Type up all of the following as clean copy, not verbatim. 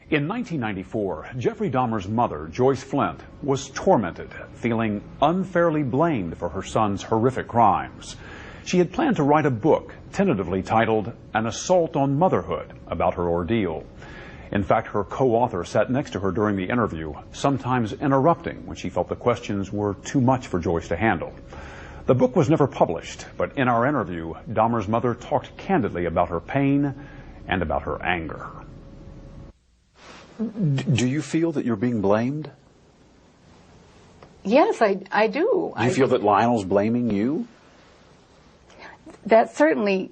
In 1994, Jeffrey Dahmer's mother, Joyce Flint, was tormented, feeling unfairly blamed for her son's horrific crimes. She had planned to write a book, tentatively titled An Assault on Motherhood, about her ordeal. In fact, her co-author sat next to her during the interview, sometimes interrupting when she felt the questions were too much for Joyce to handle. The book was never published, but in our interview, Dahmer's mother talked candidly about her pain and about her anger. Do you feel that you're being blamed? Yes, I do. Do you feel that Lionel's blaming you? That certainly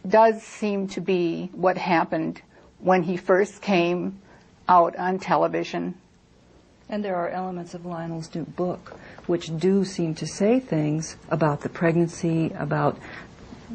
does seem to be what happened when he first came out on television. And there are elements of Lionel's new book which do seem to say things about the pregnancy, about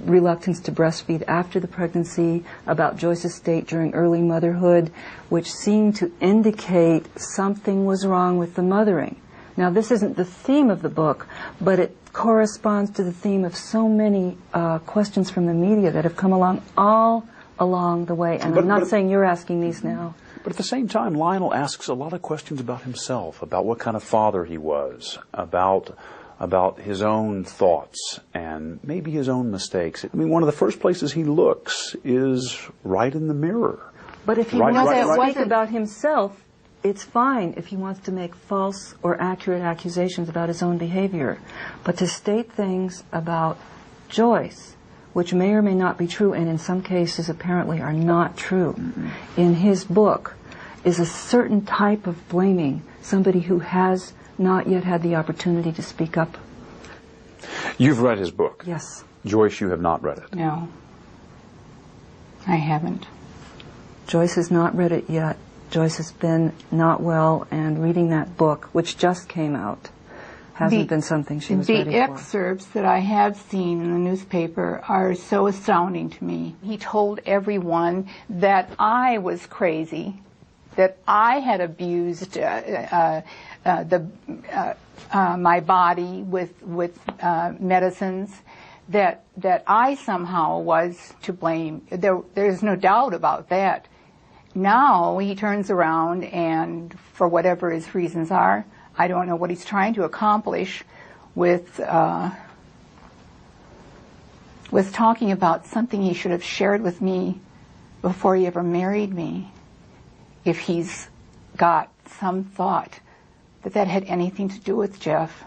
reluctance to breastfeed after the pregnancy, about Joyce's state during early motherhood, which seem to indicate something was wrong with the mothering. Now, this isn't the theme of the book, but it corresponds to the theme of so many questions from the media that have come along all along the way. And I'm not saying you're asking these now. But at the same time, Lionel asks a lot of questions about himself, about what kind of father he was, about his own thoughts and maybe his own mistakes. I mean, one of the first places he looks is right in the mirror. But if he wants to speak about himself, it's fine if he wants to make false or accurate accusations about his own behavior. But to state things about Joyce, which may or may not be true, and in some cases apparently are not true, in his book, is a certain type of blaming somebody who has not yet had the opportunity to speak up. You've read his book? Yes. Joyce, you have not read it? No, I haven't. Joyce has not read it yet. Joyce has been not well, and reading that book, which just came out, hasn't been something she was ready for. The excerpts that I have seen in the newspaper are so astounding to me. He told everyone that I was crazy, that I had abused my body with medicines, that I somehow was to blame. There's no doubt about that. Now he turns around and, for whatever his reasons are, I don't know what he's trying to accomplish with talking about something he should have shared with me before he ever married me. If he's got some thought that had anything to do with Jeff.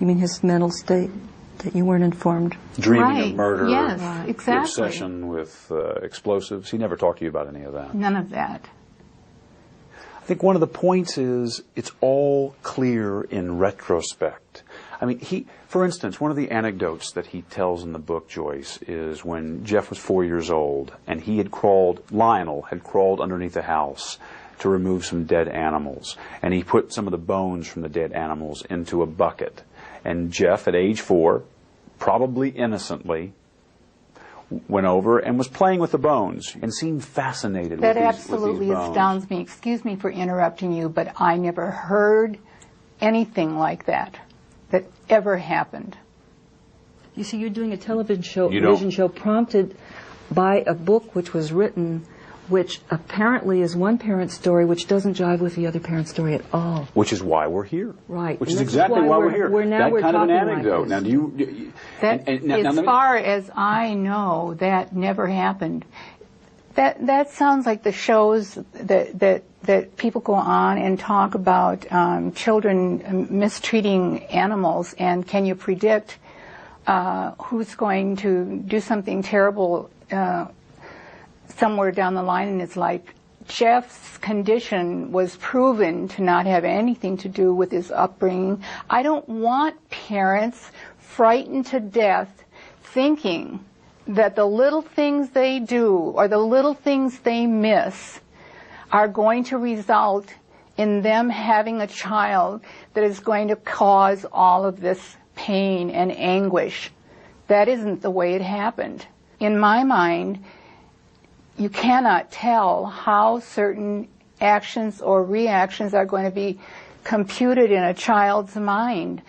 You mean his mental state, that you weren't informed? Dreaming of murder. Yes, right. Exactly. The obsession with explosives. He never talked to you about any of that. None of that. I think one of the points is it's all clear in retrospect. I mean, for instance, one of the anecdotes that he tells in the book, Joyce, is when Jeff was 4 years old and Lionel had crawled underneath the house to remove some dead animals. And he put some of the bones from the dead animals into a bucket. And Jeff, at age 4, probably innocently, went over and was playing with the bones and seemed fascinated with these bones. That absolutely astounds me. Excuse me for interrupting you, but I never heard anything like that ever happened. You see, you're doing a television show prompted by a book which was written, which apparently is one parent's story which doesn't jive with the other parent's story at all. Which is why we're here. Right. Which is exactly why we're here. That kind of an Like anecdote. Now, as far as I know, that never happened. That sounds like the shows that people go on and talk about children mistreating animals, and can you predict who's going to do something terrible somewhere down the line in his life. Jeff's condition was proven to not have anything to do with his upbringing. I don't want parents frightened to death thinking that the little things they do or the little things they miss are going to result in them having a child that is going to cause all of this pain and anguish. That isn't the way it happened. In my mind, you cannot tell how certain actions or reactions are going to be computed in a child's mind.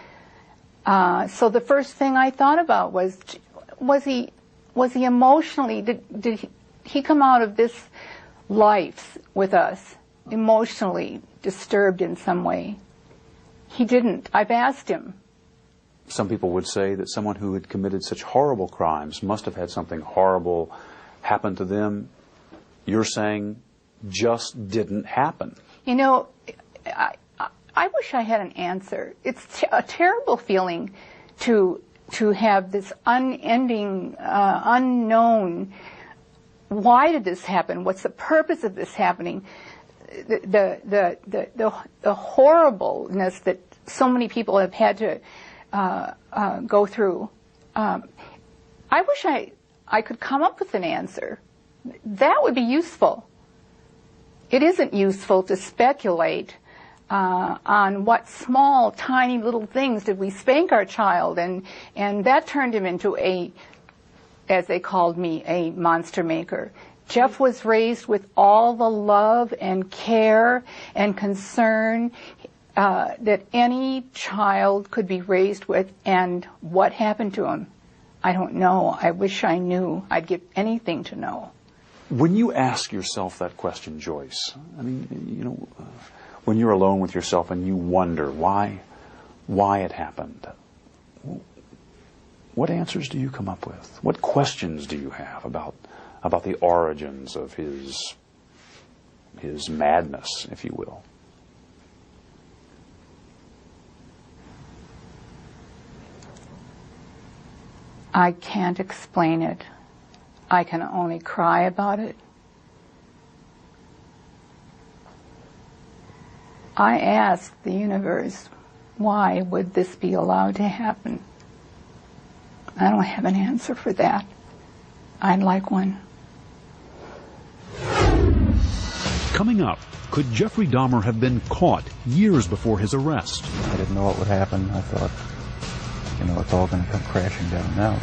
So the first thing I thought about was he emotionally, did he come out of this life with us, emotionally disturbed in some way. He didn't. I've asked him. Some people would say that someone who had committed such horrible crimes must have had something horrible happen to them. You're saying just didn't happen. You know, I wish I had an answer. It's a terrible feeling to have this unending, unknown, why did this happen? What's the purpose of this happening? The horribleness that so many people have had to go through. I wish I could come up with an answer. That would be useful. It isn't useful to speculate on what small, tiny little things did we spank our child, and that turned him into as they called me, a monster maker. Jeff was raised with all the love and care and concern that any child could be raised with, and what happened to him, I don't know. I wish I knew. I'd give anything to know. When you ask yourself that question, Joyce, I mean, you know, when you're alone with yourself and you wonder why it happened, what answers do you come up with? What questions do you have about the origins of his madness, if you will? I can't explain it. I can only cry about it. I asked the universe, why would this be allowed to happen? I don't have an answer for that. I'd like one. Coming up, could Jeffrey Dahmer have been caught years before his arrest? I didn't know what would happen. I thought, you know, it's all going to come crashing down now.